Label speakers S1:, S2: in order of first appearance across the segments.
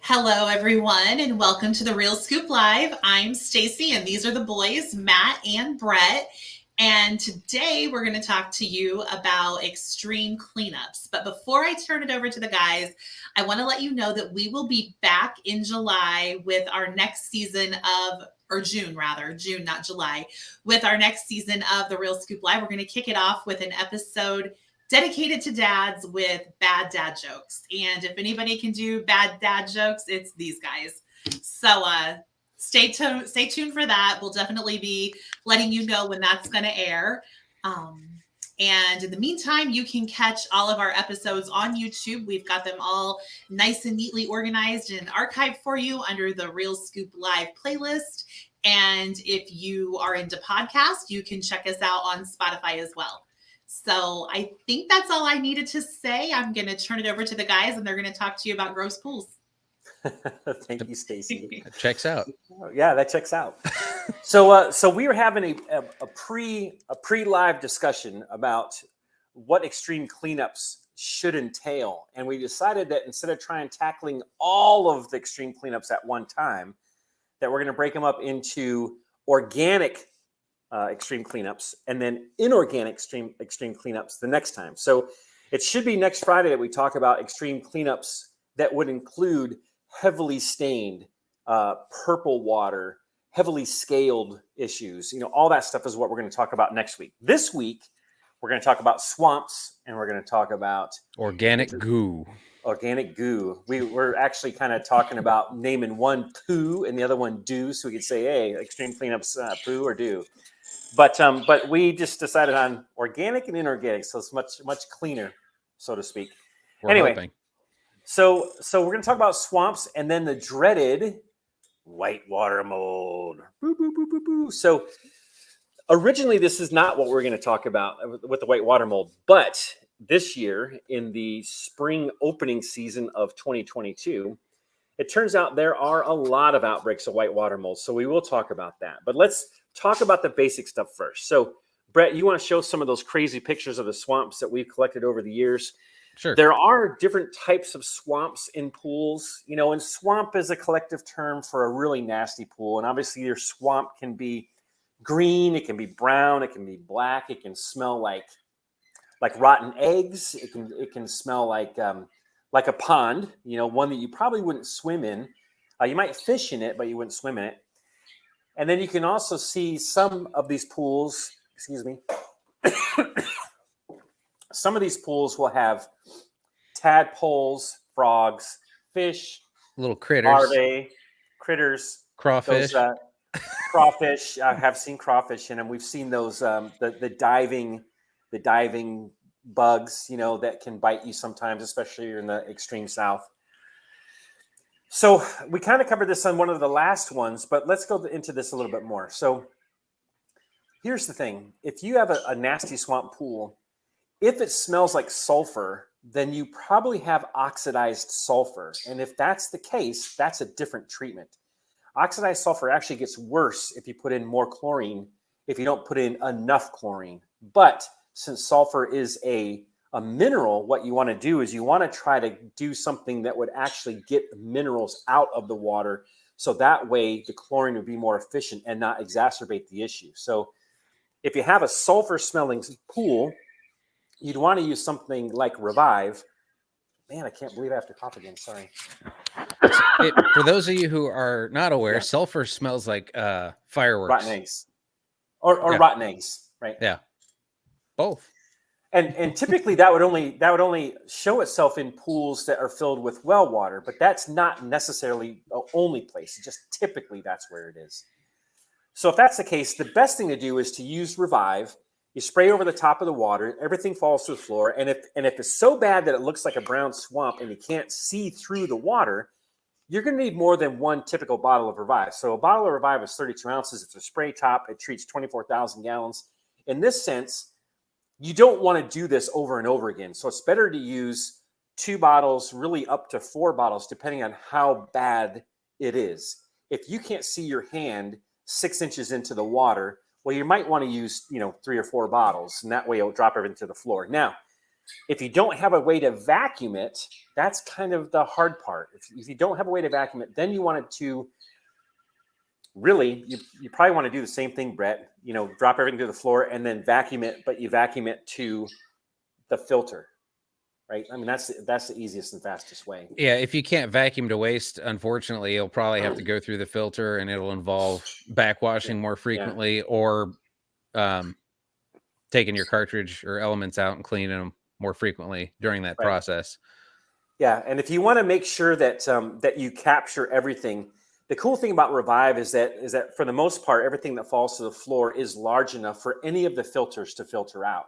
S1: Hello, everyone, and welcome to the Real Scoop Live. I'm Stacey, and these are the boys, Matt and Brett. And today we're going to talk to you about extreme cleanups. But before I turn it over to the guys, I want to let you know that we will be back in July with our next season of, or June rather, June, not July, with our next season of the Real Scoop Live. We're going to kick it off with an episode dedicated to dads with bad dad jokes. And if anybody can do bad dad jokes, it's these guys. So stay tuned for that. We'll definitely be letting you know when that's going to air. And in the meantime, you can catch all of our episodes on YouTube. We've got them all nice and neatly organized and archived for you under the Real Scoop Live playlist. And if you are into podcasts, you can check us out on Spotify as well. So I think that's all I needed to say. I'm going to turn it over to the guys, and they're going to talk to you about gross pools.
S2: Thank you, Stacey.
S3: That checks out.
S2: Yeah, that checks out. So we were having a pre-live discussion about what extreme cleanups should entail, and we decided that instead of tackling all of the extreme cleanups at one time, that we're going to break them up into organic extreme cleanups and then inorganic extreme cleanups the next time. So it should be next Friday that we talk about extreme cleanups that would include heavily stained, purple water, heavily scaled issues. All that stuff is what we're going to talk about next week. This week, we're going to talk about swamps, and we're going to talk about
S3: organic goo.
S2: Organic goo. We're actually kind of talking about naming one poo and the other one do, so we could say, hey, extreme cleanups, poo or do. But we just decided on organic and inorganic, so it's much cleaner, so to speak. Anyway,
S3: hoping.
S2: So we're going to talk about swamps and then the dreaded white water mold. Boo, boo, boo, boo, boo. So originally, this is not what we're going to talk about with the white water mold, but this year in the spring opening season of 2022, it turns out there are a lot of outbreaks of white water mold. So we will talk about that. But let's talk about the basic stuff first. So, Brett, you want to show some of those crazy pictures of the swamps that we've collected over the years?
S3: Sure.
S2: There are different types of swamps in pools, and swamp is a collective term for a really nasty pool. And obviously your swamp can be green, it can be brown, it can be black, it can smell like rotten eggs. It can smell like a pond, one that you probably wouldn't swim in. You might fish in it, but you wouldn't swim in it. And then you can also see some of these pools, some of these pools will have tadpoles, frogs, fish,
S3: little critters,
S2: larvae, critters,
S3: crawfish.
S2: Crawfish. I have seen crawfish in them. We've seen those the diving bugs, that can bite you sometimes, especially in the extreme south. So we kind of covered this on one of the last ones, but let's go into this a little bit more. So here's the thing. If you have a nasty swamp pool, if it smells like sulfur, then you probably have oxidized sulfur. And if that's the case, that's a different treatment. Oxidized sulfur actually gets worse if you put in more chlorine, if you don't put in enough chlorine. But since sulfur is a mineral, what you want to do is you want to try to do something that would actually get the minerals out of the water. So that way the chlorine would be more efficient and not exacerbate the issue. So if you have a sulfur smelling pool, you'd want to use something like Revive. Man, I can't believe I have to cough again. Sorry.
S3: For those of you who are not aware, sulfur smells like fireworks.
S2: Rotten eggs. Or rotten eggs, right?
S3: Yeah. Both.
S2: And typically that would only show itself in pools that are filled with well water, but that's not necessarily the only place. Just typically that's where it is. So if that's the case, the best thing to do is to use Revive. You spray over the top of the water, everything falls to the floor, and if it's so bad that it looks like a brown swamp and you can't see through the water, you're going to need more than one typical bottle of Revive. So a bottle of Revive is 32 ounces. It's a spray top. It treats 24,000 gallons. In this sense, you don't want to do this over and over again. So it's better to use 2 bottles, really up to 4 bottles, depending on how bad it is. If you can't see your hand 6 inches into the water, well, you might want to use, 3 or 4 bottles, and that way it'll drop everything to the floor. Now, If you don't have a way to vacuum it, that's kind of the hard part. If you don't have a way to vacuum it, then you want it to really, you probably want to do the same thing, Brett, drop everything to the floor and then vacuum it, but you vacuum it to the filter, right? I mean, that's the easiest and fastest way.
S3: Yeah, if you can't vacuum to waste, unfortunately, you'll probably have to go through the filter, and it'll involve backwashing more frequently, or taking your cartridge or elements out and cleaning them more frequently during that process.
S2: Yeah, and if you want to make sure that that you capture everything, the cool thing about Revive is that for the most part, everything that falls to the floor is large enough for any of the filters to filter out.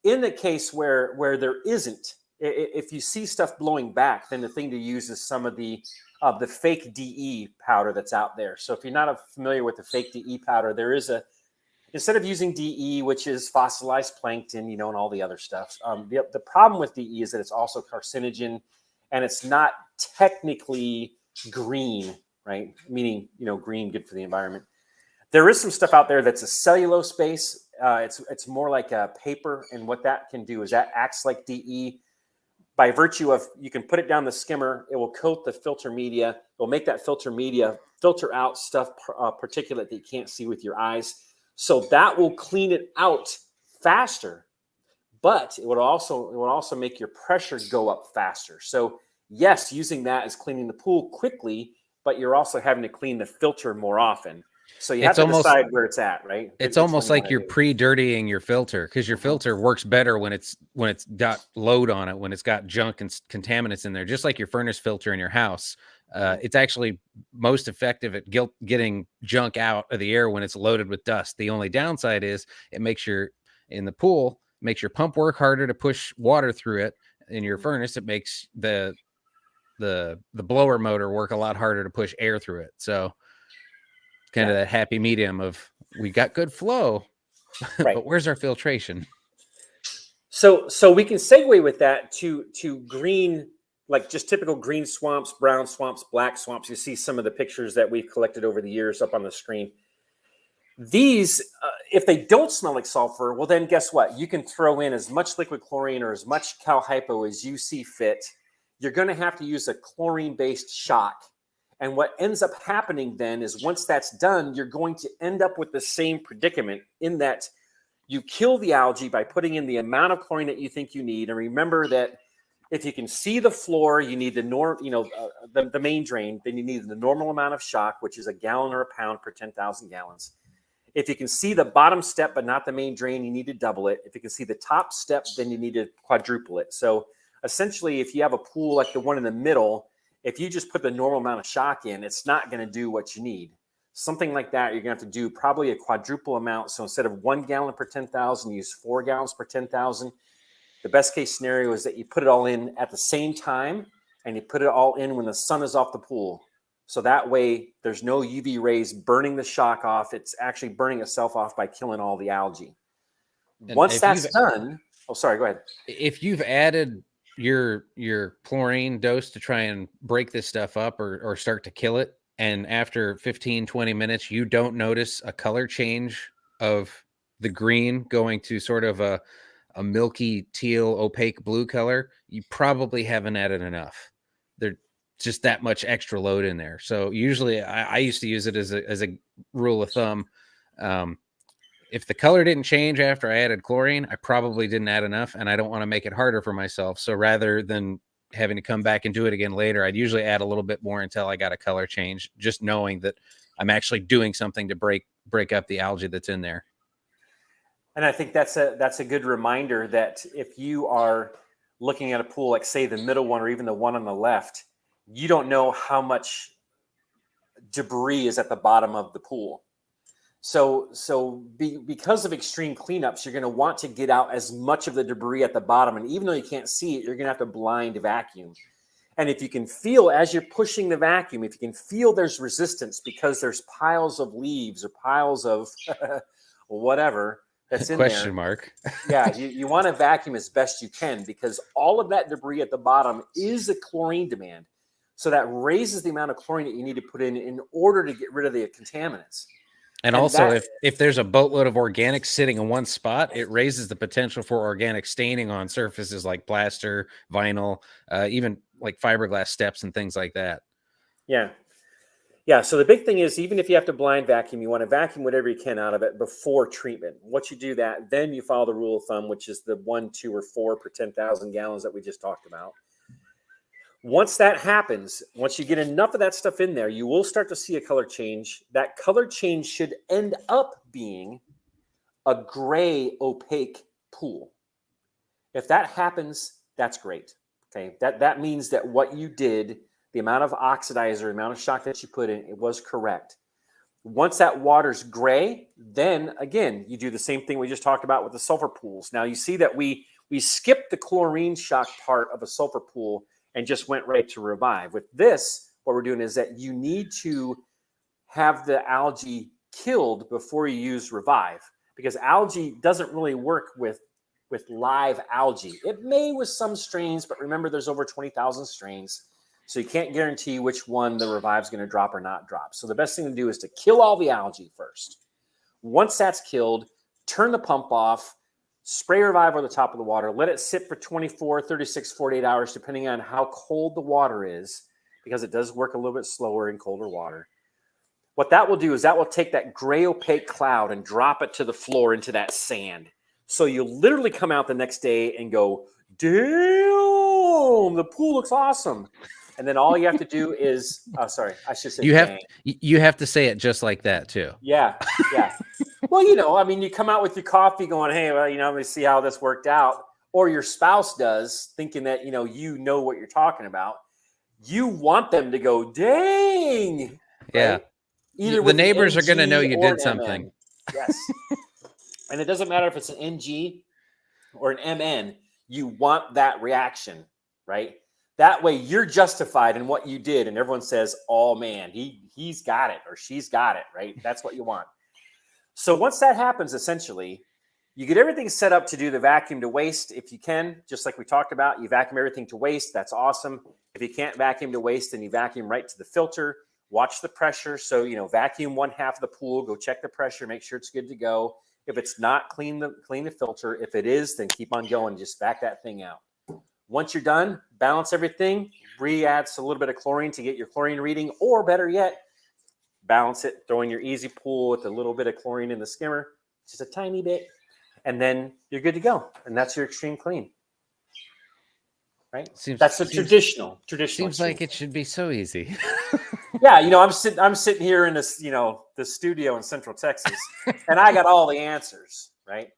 S2: In the case where there isn't, if you see stuff blowing back, then the thing to use is some of the fake DE powder that's out there. So if you're not familiar with the fake DE powder, there is instead of using DE, which is fossilized plankton, and all the other stuff, the problem with DE is that it's also carcinogen, and it's not technically green, right? Meaning, green, good for the environment. There is some stuff out there that's a cellulose base. It's more like a paper, and what that can do is that acts like DE. By virtue of, you can put it down the skimmer, it will coat the filter media. It will make that filter media filter out stuff, particulate that you can't see with your eyes. So that will clean it out faster, but it would also make your pressure go up faster. So yes, using that is cleaning the pool quickly, but you're also having to clean the filter more often. So you have to decide where it's at, right?
S3: It's almost like you're pre-dirtying your filter, because your filter works better when it's got load on it, when it's got junk and contaminants in there, just like your furnace filter in your house. It's actually most effective at getting junk out of the air when it's loaded with dust. The only downside is it makes your pump work harder to push water through it. In your furnace, it makes the blower motor work a lot harder to push air through it. So kind of that happy medium of, we got good flow, right, but where's our filtration? So
S2: we can segue with that to green, like just typical green swamps, brown swamps, black swamps. You see some of the pictures that we've collected over the years up on the screen. These, if they don't smell like sulfur, well, then guess what? You can throw in as much liquid chlorine or as much cal hypo as you see fit. You're going to have to use a chlorine-based shock. And what ends up happening then is, once that's done, you're going to end up with the same predicament, in that you kill the algae by putting in the amount of chlorine that you think you need. And remember that if you can see the floor, you need the main drain, then you need the normal amount of shock, which is a gallon or a pound per 10,000 gallons. If you can see the bottom step but not the main drain, you need to double it. If you can see the top step, then you need to quadruple it. So essentially, if you have a pool like the one in the middle, if you just put the normal amount of shock in, it's not going to do what you need. Something like that, you're going to have to do probably a quadruple amount. So instead of 1 gallon per 10,000, use 4 gallons per 10,000. The best case scenario is that you put it all in at the same time, and you put it all in when the sun is off the pool. So that way there's no UV rays burning the shock off. It's actually burning itself off by killing all the algae. And once that's done, go ahead.
S3: If you've added your chlorine dose to try and break this stuff up or start to kill it, and after 15-20 minutes you don't notice a color change of the green going to sort of a milky teal opaque blue color, you probably haven't added enough. There's just that much extra load in there. So usually I used to use it as a rule of thumb. If the color didn't change after I added chlorine, I probably didn't add enough, and I don't want to make it harder for myself. So rather than having to come back and do it again later, I'd usually add a little bit more until I got a color change, just knowing that I'm actually doing something to break up the algae that's in there.
S2: And I think that's a good reminder that if you are looking at a pool, like say the middle one or even the one on the left, you don't know how much debris is at the bottom of the pool. So because of extreme cleanups, you're going to want to get out as much of the debris at the bottom. And even though you can't see it, you're going to have to blind vacuum. And if you can feel, as you're pushing the vacuum, if you can feel there's resistance because there's piles of leaves or piles of whatever that's in
S3: Question
S2: there.
S3: mark.
S2: Yeah, you want to vacuum as best you can, because all of that debris at the bottom is a chlorine demand. So that raises the amount of chlorine that you need to put in order to get rid of the contaminants.
S3: And also, if there's a boatload of organics sitting in one spot, it raises the potential for organic staining on surfaces like plaster, vinyl, even like fiberglass steps and things like that.
S2: Yeah. Yeah. So the big thing is, even if you have to blind vacuum, you want to vacuum whatever you can out of it before treatment. Once you do that, then you follow the rule of thumb, which is the 1, 2, or 4 per 10,000 gallons that we just talked about. Once that happens, once you get enough of that stuff in there, you will start to see a color change. That color change should end up being a gray opaque pool. If that happens, that's great. Okay, that means that what you did, the amount of oxidizer, the amount of shock that you put in, it was correct. Once that water's gray, then again, you do the same thing we just talked about with the sulfur pools. Now you see that we skipped the chlorine shock part of a sulfur pool and just went right to revive. With this, what we're doing is that you need to have the algae killed before you use revive, because algae doesn't really work with live algae. It may with some strains, but remember there's over 20,000 strains. So you can't guarantee which one the revive is going to drop or not drop. So the best thing to do is to kill all the algae first. Once that's killed, turn the pump off, spray revive over the top of the water, let it sit for 24, 36, 48 hours, depending on how cold the water is, because it does work a little bit slower in colder water. What that will do is that will take that gray opaque cloud and drop it to the floor into that sand. So you'll literally come out the next day and go, damn, the pool looks awesome. And then all you have to do is, sorry, I should say
S3: you have to say it just like that too.
S2: Yeah, yeah. Well, I mean, you come out with your coffee going, hey, well, let me see how this worked out. Or your spouse does, thinking that, you know what you're talking about. You want them to go, dang. Right?
S3: Yeah.
S2: Either
S3: the neighbors are going to know you did something.
S2: Yes. And it doesn't matter if it's an NG or an MN. You want that reaction, right? That way you're justified in what you did. And everyone says, oh, man, he's got it or she's got it, right? That's what you want. So once that happens, essentially, you get everything set up to do the vacuum to waste. If you can, just like we talked about, you vacuum everything to waste. That's awesome. If you can't vacuum to waste, then you vacuum right to the filter. Watch the pressure. So, vacuum one half of the pool, go check the pressure, make sure it's good to go. If it's not, clean the filter. If it is, then keep on going. Just vac that thing out. Once you're done, balance everything. Re-add a little bit of chlorine to get your chlorine reading, or better yet, balance it, throw in your easy pool with a little bit of chlorine in the skimmer, just a tiny bit, and then you're good to go. And that's your extreme clean. Right? That's the traditional.
S3: Seems like it should be so easy.
S2: Yeah, I'm sitting here in this, the studio in Central Texas, and I got all the answers, right?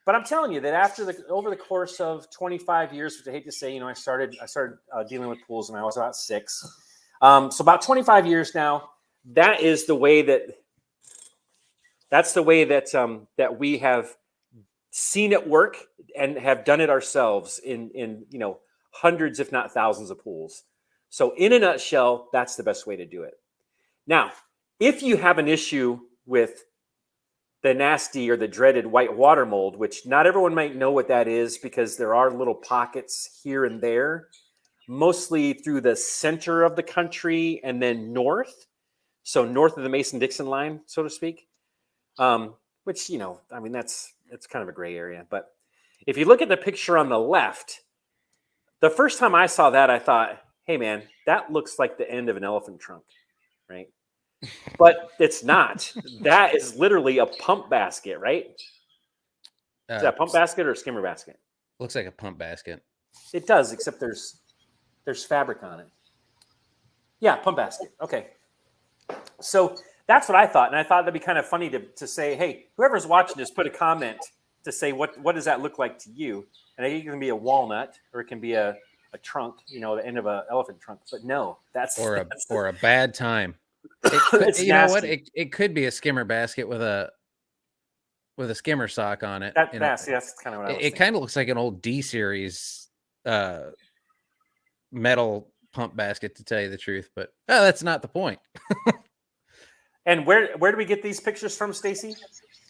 S2: But I'm telling you that over the course of 25 years, which I hate to say, I started dealing with pools when I was about 6. So about 25 years now, that's the way that we have seen it work and have done it ourselves in hundreds, if not thousands of pools. So in a nutshell, that's the best way to do it. Now, if you have an issue with the nasty or the dreaded white water mold, which not everyone might know what that is, because there are little pockets here and there, mostly through the center of the country and then north. So north of the Mason-Dixon line, so to speak, which, it's kind of a gray area. But if you look at the picture on the left, the first time I saw that, I thought, hey, man, that looks like the end of an elephant trunk, right? But it's not. That is literally a pump basket, right? Is that a pump basket or a skimmer basket?
S3: Looks like a pump basket.
S2: It does, except there's fabric on it. Yeah, pump basket. Okay. So that's what I thought. And I thought that'd be kind of funny to say, hey, whoever's watching this, put a comment to say, what does that look like to you? And it can be a walnut, or it can be a trunk, the end of an elephant trunk. But no, that's
S3: a bad time. It could be a skimmer basket with a skimmer sock on it.
S2: That's kind of what I was
S3: It kind of looks like an old D series metal pump basket, to tell you the truth. But that's not the point.
S2: And where do we get these pictures from, Stacey?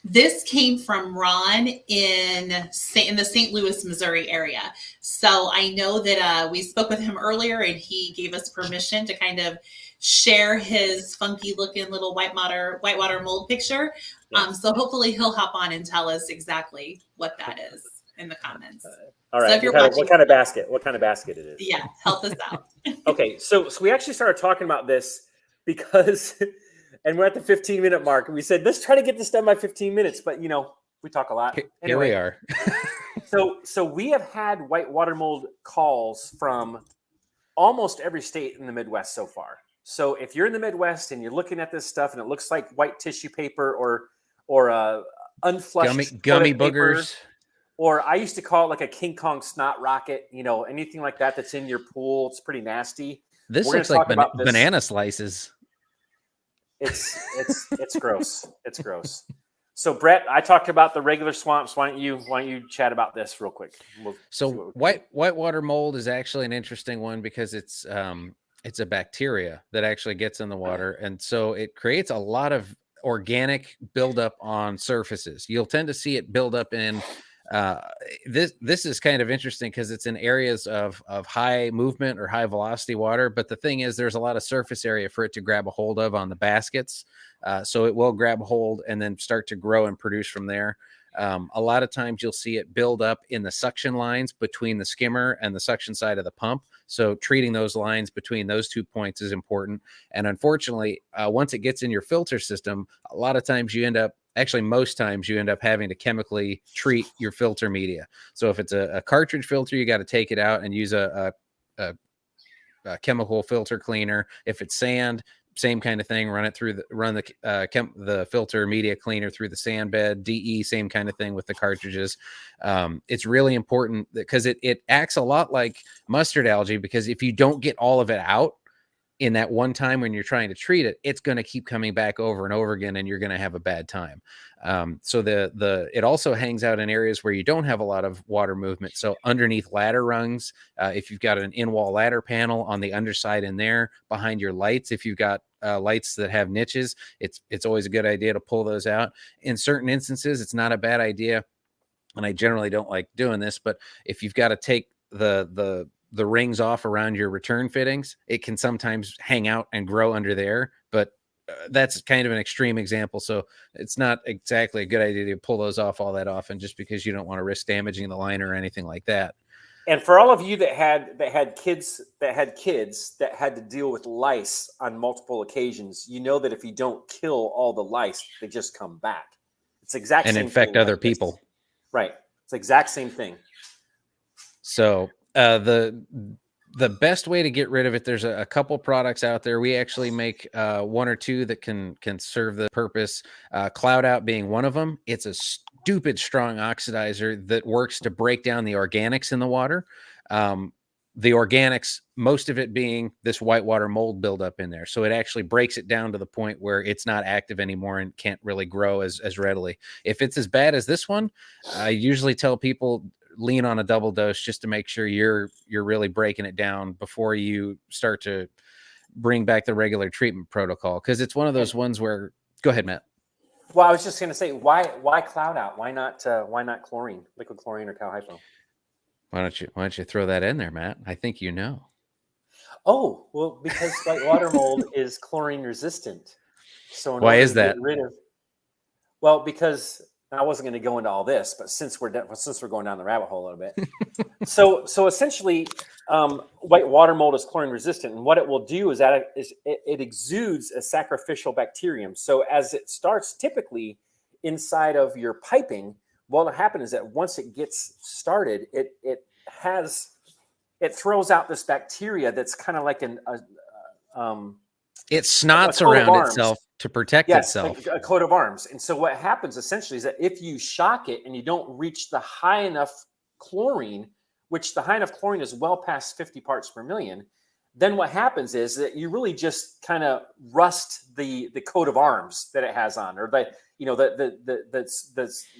S1: This came from Ron in the St. Louis, Missouri area. So I know that we spoke with him earlier, and he gave us permission to kind of share his funky looking little whitewater mold picture. So hopefully he'll hop on and tell us exactly what that is in the comments.
S2: All right.
S1: So if you're watching,
S2: what kind of basket? What kind of basket it is?
S1: Yeah, help us out.
S2: Okay, so we actually started talking about this because, and we're at the 15-minute mark, and we said let's try to get this done by 15 minutes. But we talk a lot.
S3: Here we are.
S2: So we have had white water mold calls from almost every state in the Midwest so far. So if you're in the Midwest and you're looking at this stuff and it looks like white tissue paper or unflushed
S3: gummy
S2: toilet paper,
S3: boogers.
S2: or I used to call it like a King Kong snot rocket, anything like that that's in your pool. It's pretty nasty.
S3: This looks like banana slices.
S2: It's gross. It's gross. So Brett, I talked about the regular swamps. Why don't you chat about this real quick?
S3: So whitewater mold is actually an interesting one because it's a bacteria that actually gets in the water, and so it creates a lot of organic buildup on surfaces. You'll tend to see it build up in this is kind of interesting because it's in areas of high movement or high velocity water. But the thing is, there's a lot of surface area for it to grab a hold of on the baskets. So it will grab hold and then start to grow and produce from there. A lot of times you'll see it build up in the suction lines between the skimmer and the suction side of the pump. So treating those lines between those 2 points is important. And unfortunately, once it gets in your filter system, a lot of times most times you end up having to chemically treat your filter media. So if it's a cartridge filter, you got to take it out and use a chemical filter cleaner. If it's sand, same kind of thing. Run the filter media cleaner through the sand bed. DE, same kind of thing with the cartridges. It's really important because it acts a lot like mustard algae, because if you don't get all of it out in that one time when you're trying to treat it, it's going to keep coming back over and over again, and you're going to have a bad time. So it also hangs out in areas where you don't have a lot of water movement. So underneath ladder rungs, if you've got an in-wall ladder panel on the underside in there, behind your lights, if you've got lights that have niches, it's always a good idea to pull those out. In certain instances, it's not a bad idea, and I generally don't like doing this, but if you've got to take the rings off around your return fittings, it can sometimes hang out and grow under there, but that's kind of an extreme example. So it's not exactly a good idea to pull those off all that often, just because you don't want to risk damaging the liner or anything like that.
S2: And for all of you that had kids that had to deal with lice on multiple occasions, you know that if you don't kill all the lice, they just come back. It's exact
S3: and
S2: same
S3: infect
S2: thing
S3: other
S2: like this.
S3: people.
S2: Right. It's the exact same thing.
S3: So the best way to get rid of it, there's a couple products out there. We actually make one or two that can serve the purpose. Cloud Out being one of them. It's a stupid strong oxidizer that works to break down the organics in the water. The organics, most of it being this whitewater mold buildup in there. So it actually breaks it down to the point where it's not active anymore and can't really grow as readily. If it's as bad as this one, I usually tell people lean on a double dose just to make sure you're really breaking it down before you start to bring back the regular treatment protocol. Because it's one of those ones where, go ahead, Matt.
S2: Well, I was just going to say, why Cloud Out? Why not chlorine, liquid chlorine or cal hypo?
S3: Why don't you throw that in there, Matt? I think you know.
S2: Oh, well, because whitewater mold is chlorine resistant. So
S3: why is that?
S2: Well, because I wasn't going to go into all this, but since we're going down the rabbit hole a little bit, so essentially, whitewater mold is chlorine resistant, and what it will do is that it exudes a sacrificial bacterium. So as it starts, typically inside of your piping, what will happen is that once it gets started, it throws out this bacteria that's kind of like
S3: it snots around itself to protect itself.
S2: Like a coat of arms. And so what happens essentially is that if you shock it and you don't reach the high enough chlorine, which the high enough chlorine is well past 50 parts per million, then what happens is that you really just kind of rust the coat of arms that it has on, or the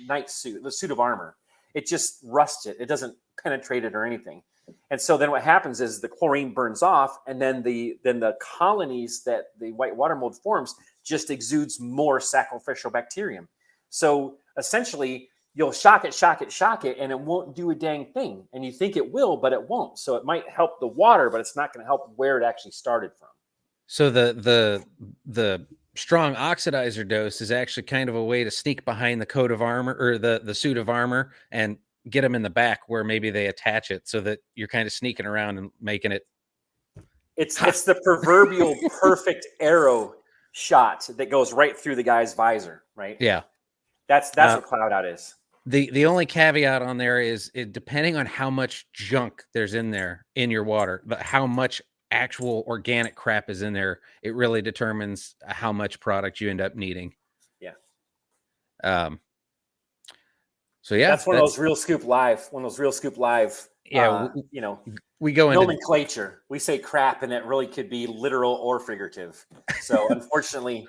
S2: night suit, the suit of armor. It just rusts it. It doesn't penetrate it or anything. And so then what happens is the chlorine burns off, and then the colonies that the whitewater mold forms just exudes more sacrificial bacterium. So essentially, you'll shock it, and it won't do a dang thing. And you think it will, but it won't. So it might help the water, but it's not going to help where it actually started from.
S3: So the strong oxidizer dose is actually kind of a way to sneak behind the coat of armor or the suit of armor and get them in the back where maybe they attach it, so that you're kind of sneaking around and making it.
S2: It's the proverbial perfect arrow shot that goes right through the guy's visor, right?
S3: Yeah.
S2: That's what cloud out is.
S3: The only caveat on there is depending on how much junk there's in there in your water, but how much actual organic crap is in there, it really determines how much product you end up needing.
S2: Yeah.
S3: So yeah,
S2: that's one of those Real Scoop Live.
S3: Yeah,
S2: you know,
S3: we go into
S2: nomenclature. We say crap, and that really could be literal or figurative. So unfortunately,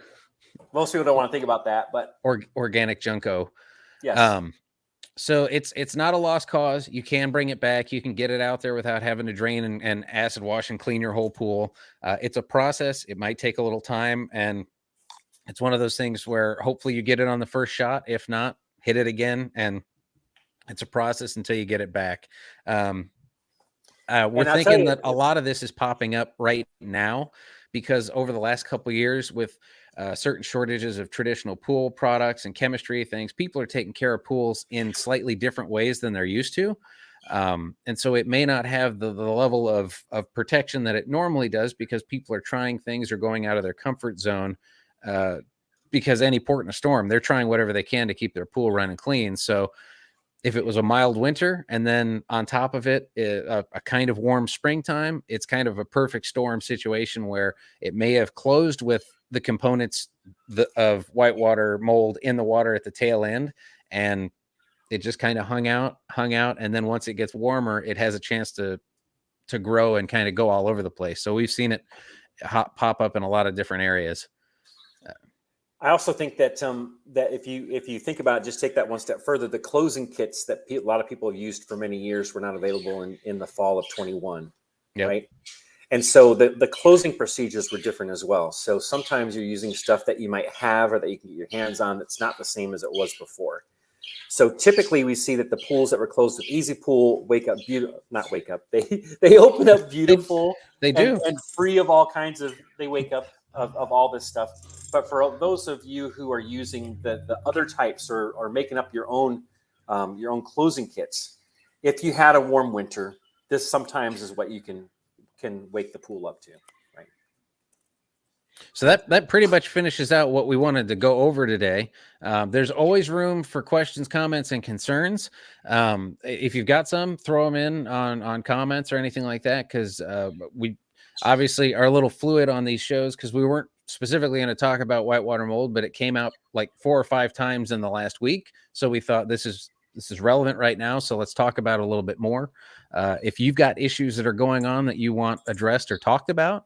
S2: most people don't want to think about that. But
S3: organic junko.
S2: Yes.
S3: So it's not a lost cause. You can bring it back. You can get it out there without having to drain and acid wash and clean your whole pool. It's a process. It might take a little time, and it's one of those things where hopefully you get it on the first shot. If not, hit it again, and it's a process until you get it back. We're thinking that a lot of this is popping up right now because over the last couple of years with certain shortages of traditional pool products and chemistry things, people are taking care of pools in slightly different ways than they're used to. And so it may not have the level of protection that it normally does because people are trying things or going out of their comfort zone because any port in a storm, they're trying whatever they can to keep their pool running clean. So if it was a mild winter and then on top of it, a kind of warm springtime, it's kind of a perfect storm situation where it may have closed with the components of whitewater mold in the water at the tail end, and it just kind of hung out. And then once it gets warmer, it has a chance to grow and kind of go all over the place. So we've seen it pop up in a lot of different areas.
S2: I also think that that if you think about it, just take that one step further, the closing kits that a lot of people have used for many years were not available in the fall of 21,
S3: yep.
S2: Right? And so the closing procedures were different as well. So sometimes you're using stuff that you might have or that you can get your hands on that's not the same as it was before. So typically we see that the pools that were closed with Easy Pool they open up beautiful.
S3: They do.
S2: And free of all kinds of, they wake up of all this stuff. But for those of you who are using the other types or making up your own closing kits, if you had a warm winter, this sometimes is what you can wake the pool up to, right?
S3: So that pretty much finishes out what we wanted to go over today. There's always room for questions, comments, and concerns. If you've got some, throw them in on comments or anything like that, because we obviously are a little fluid on these shows because we weren't specifically going to talk about whitewater mold, but it came out like 4 or 5 times in the last week. So we thought this is relevant right now. So let's talk about it a little bit more. If you've got issues that are going on that you want addressed or talked about,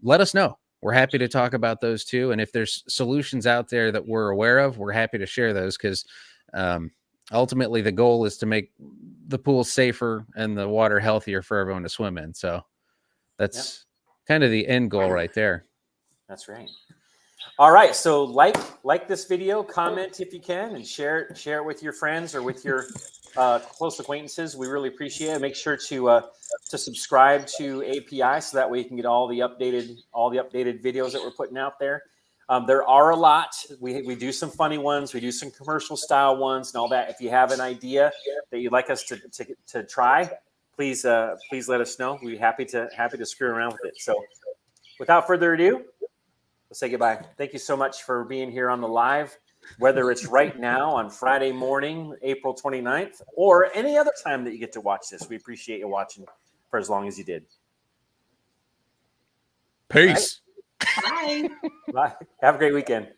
S3: let us know. We're happy to talk about those too. And if there's solutions out there that we're aware of, we're happy to share those because ultimately the goal is to make the pool safer and the water healthier for everyone to swim in. So that's kind of the end goal right there.
S2: That's right. All right. So like this video, comment if you can, and share it with your friends or with your close acquaintances. We really appreciate it. Make sure to subscribe to API so that way you can get all the updated videos that we're putting out there. There are a lot. We do some funny ones. We do some commercial style ones and all that. If you have an idea that you'd like us to try, please let us know. We'd be happy to screw around with it. So without further ado, let's say goodbye. Thank you so much for being here on the live, whether it's right now on Friday morning, April 29th, or any other time that you get to watch this. We appreciate you watching for as long as you did.
S3: Peace.
S1: Bye.
S2: Bye. Have a great weekend.